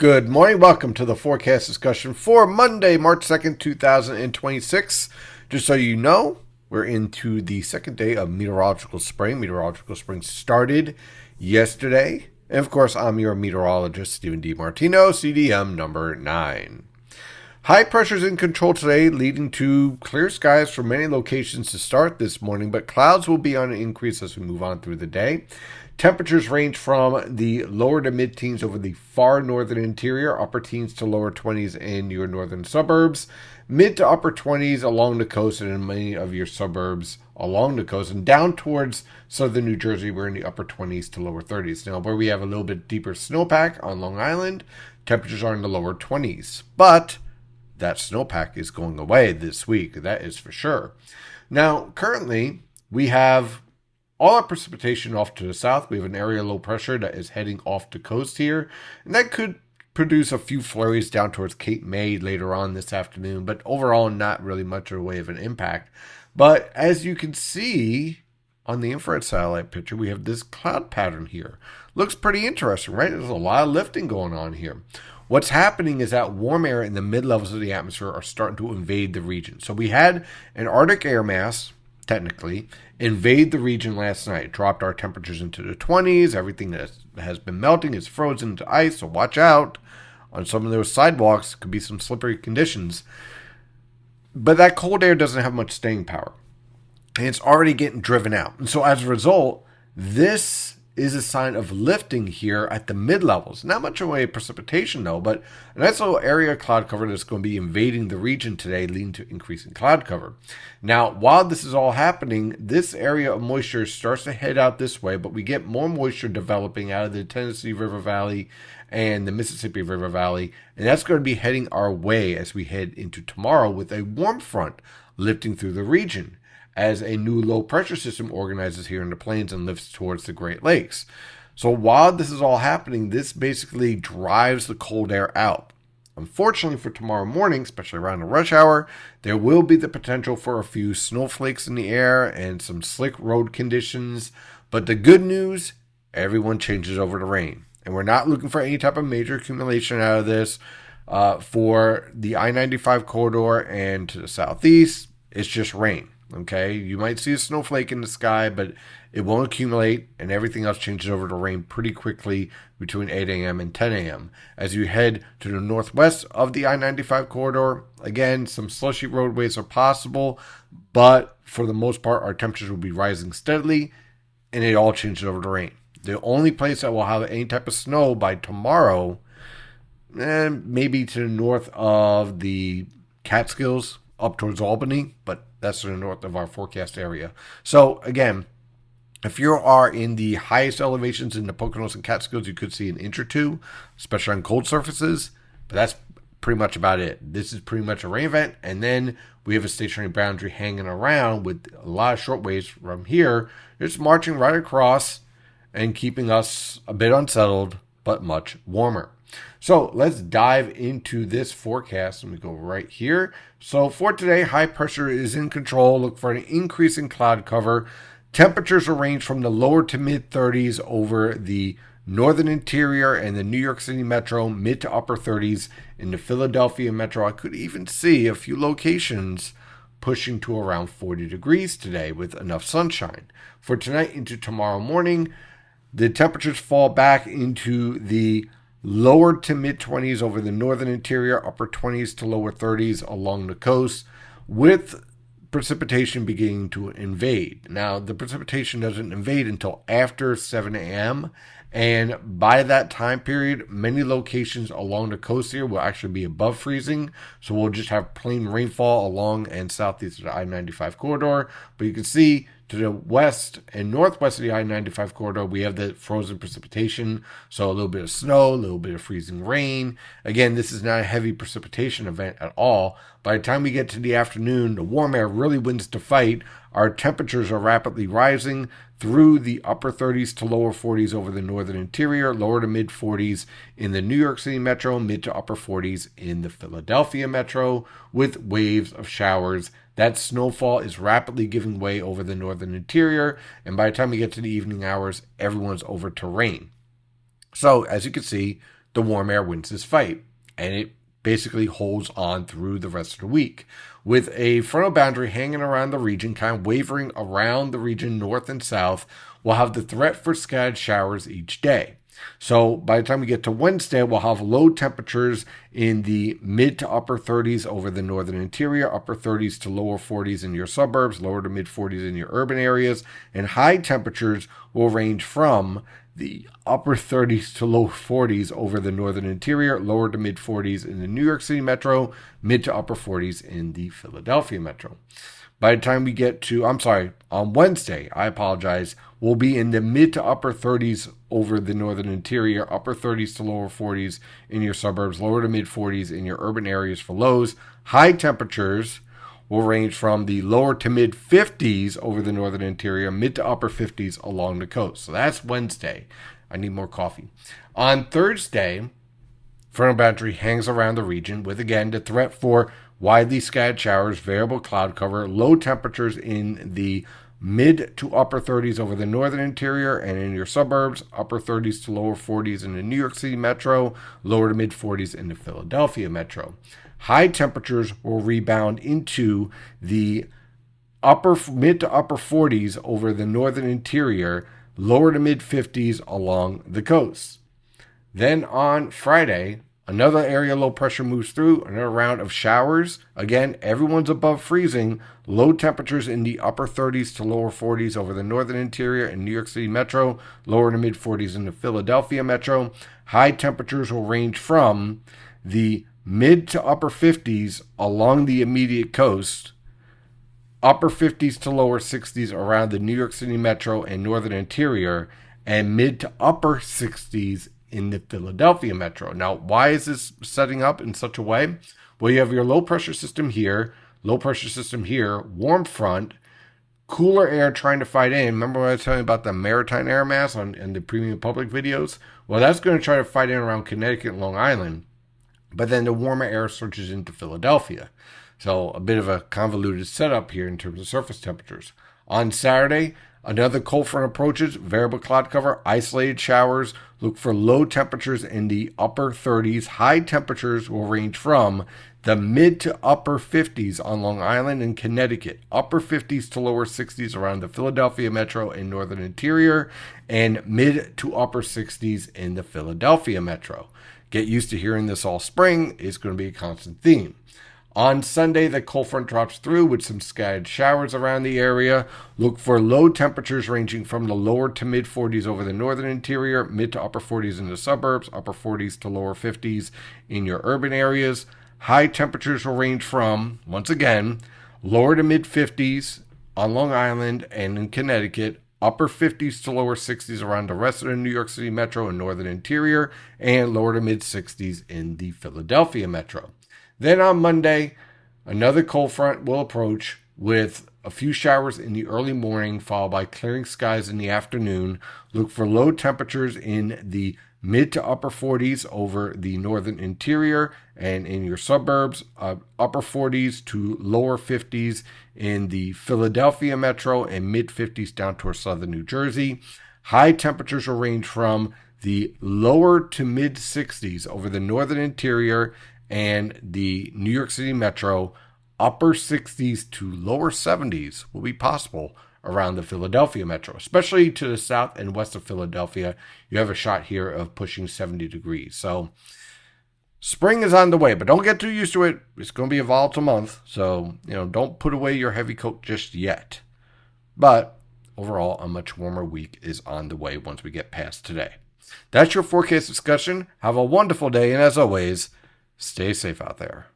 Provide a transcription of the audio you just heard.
Good morning. Welcome to the forecast discussion for Monday, March 2nd, 2026. Just so you know, we're into the second day of meteorological spring. Meteorological spring started yesterday. And of course, I'm your meteorologist, Stephen D. Martino, CDM number 9. High pressures in control today, leading to clear skies for many locations to start this morning, but clouds will be on an increase as we move on through the day. Temperatures range from the lower to mid-teens over the far northern interior, upper teens to lower 20s in your northern suburbs, mid to upper 20s along the coast and in many of your suburbs along the coast, and down towards southern New Jersey, we're in the upper 20s to lower 30s. Now, where we have a little bit deeper snowpack on Long Island, temperatures are in the lower 20s, but that snowpack is going away this week. That is for sure. Now, currently, we have all our precipitation off to the south. We have an area low pressure that is heading off the coast here, and that could produce a few flurries down towards Cape May later on this afternoon, but overall, not really much of a way of an impact. But as you can see on the infrared satellite picture, we have this cloud pattern here. Looks pretty interesting, right? There's a lot of lifting going on here. What's happening is that warm air in the mid-levels of the atmosphere are starting to invade the region. So we had an Arctic air mass, technically, invade the region last night. It dropped our temperatures into the 20s. Everything that has been melting is frozen into ice, so watch out. On some of those sidewalks, could be some slippery conditions. But that cold air doesn't have much staying power, and it's already getting driven out. And so as a result, this is a sign of lifting here at the mid-levels. Not much of a precipitation, though, but a nice little area of cloud cover that's going to be invading the region today, leading to increasing cloud cover. Now, while this is all happening, this area of moisture starts to head out this way, but we get more moisture developing out of the Tennessee River Valley and the Mississippi River Valley, and that's going to be heading our way as we head into tomorrow with a warm front lifting through the region as a new low pressure system organizes here in the plains and lifts towards the Great Lakes. So while this is all happening, this basically drives the cold air out. Unfortunately for tomorrow morning, especially around the rush hour, there will be the potential for a few snowflakes in the air and some slick road conditions. But the good news, everyone changes over to rain. And we're not looking for any type of major accumulation out of this. For the I-95 corridor and to the southeast, it's just rain. Okay, you might see a snowflake in the sky, but it won't accumulate, and everything else changes over to rain pretty quickly between 8 a.m. and 10 a.m. As you head to the northwest of the I-95 corridor, again, some slushy roadways are possible, but for the most part, our temperatures will be rising steadily, and it all changes over to rain. The only place that will have any type of snow by tomorrow, maybe to the north of the Catskills, up towards Albany, but that's to the north of our forecast area. So again, if you are in the highest elevations in the Poconos and Catskills, you could see an inch or two, especially on cold surfaces, but that's pretty much about it. This is pretty much a rain event, and then we have a stationary boundary hanging around with a lot of short waves from here, just marching right across and keeping us a bit unsettled, but much warmer. So let's dive into this forecast, and we go right here. So for today, high pressure is in control. Look for an increase in cloud cover. Temperatures will range from the lower to mid 30s over the northern interior and the New York City metro, mid to upper 30s in the Philadelphia metro. I could even see a few locations pushing to around 40 degrees today with enough sunshine. For tonight into tomorrow morning, the temperatures fall back into the lower to mid 20s over the northern interior, upper 20s to lower 30s along the coast, with precipitation beginning to invade. Now, the precipitation doesn't invade until after 7 a.m., and by that time period, many locations along the coast here will actually be above freezing, so we'll just have plain rainfall along and southeast of the I-95 corridor. But you can see to the west and northwest of the I-95 corridor, we have the frozen precipitation, so a little bit of snow, a little bit of freezing rain. Again, this is not a heavy precipitation event at all. By the time we get to the afternoon, the warm air really wins the fight. Our temperatures are rapidly rising through the upper 30s to lower 40s over the northern interior, lower to mid 40s in the New York City metro, mid to upper 40s in the Philadelphia metro, with waves of showers. That snowfall is rapidly giving way over the northern interior, and by the time we get to the evening hours, everyone's over to rain. So, as you can see, the warm air wins this fight, and it basically holds on through the rest of the week. With a frontal boundary hanging around the region, kind of wavering around the region north and south, we'll have the threat for scattered showers each day. So by the time we get to Wednesday, we'll have low temperatures in the mid to upper 30s over the northern interior, upper 30s to lower 40s in your suburbs, lower to mid 40s in your urban areas, and high temperatures will range from the upper 30s to low 40s over the northern interior, lower to mid 40s in the New York City metro, mid to upper 40s in the Philadelphia metro. By the time we get to, on Wednesday, we'll be in the mid to upper 30s over the northern interior, upper 30s to lower 40s in your suburbs, lower to mid 40s in your urban areas for lows. High temperatures will range from the lower to mid 50s over the northern interior, mid to upper 50s along the coast. So that's Wednesday. I need more coffee. On Thursday, frontal boundary hangs around the region with, again, the threat for widely scattered showers, variable cloud cover, low temperatures in the mid to upper 30s over the northern interior and in your suburbs, upper 30s to lower 40s in the New York City metro, lower to mid 40s in the Philadelphia metro. High temperatures will rebound into the mid to upper 40s over the northern interior, lower to mid 50s along the coast. Then on Friday, another area low pressure moves through, another round of showers. Again, everyone's above freezing. Low temperatures in the upper 30s to lower 40s over the northern interior and New York City metro, lower to mid 40s in the Philadelphia metro. High temperatures will range from the mid to upper 50s along the immediate coast, upper 50s to lower 60s around the New York City metro and northern interior, and mid to upper 60s in the Philadelphia metro. Now, why is this setting up in such a way? Well, you have your low pressure system here, warm front, cooler air trying to fight in. Remember when I was telling you about the maritime air mass in the Premium Public videos? Well, that's going to try to fight in around Connecticut and Long Island, but then the warmer air surges into Philadelphia. So a bit of a convoluted setup here in terms of surface temperatures. On Saturday, another cold front approaches, variable cloud cover, isolated showers. Look for low temperatures in the upper 30s. High temperatures will range from the mid to upper 50s on Long Island and Connecticut, upper 50s to lower 60s around the Philadelphia metro and northern interior, and mid to upper 60s in the Philadelphia metro. Get used to hearing this all spring. It's going to be a constant theme. On Sunday, the cold front drops through with some scattered showers around the area. Look for low temperatures ranging from the lower to mid 40s over the northern interior, mid to upper 40s in the suburbs, upper 40s to lower 50s in your urban areas. High temperatures will range from, once again, lower to mid 50s on Long Island and in Connecticut, upper 50s to lower 60s around the rest of the New York City metro and northern interior, and lower to mid 60s in the Philadelphia metro. Then on Monday, another cold front will approach with a few showers in the early morning, followed by clearing skies in the afternoon. Look for low temperatures in the mid to upper 40s over the northern interior and in your suburbs, upper 40s to lower 50s in the Philadelphia metro and mid 50s down towards southern New Jersey. High temperatures will range from the lower to mid 60s over the northern interior and the New York City metro. Upper 60s to lower 70s will be possible around the Philadelphia metro, especially to the south and west of Philadelphia. You have a shot here of pushing 70 degrees. So spring is on the way, but don't get too used to it. It's going to be a volatile month. So, don't put away your heavy coat just yet. But overall, a much warmer week is on the way once we get past today. That's your forecast discussion. Have a wonderful day. And as always, stay safe out there.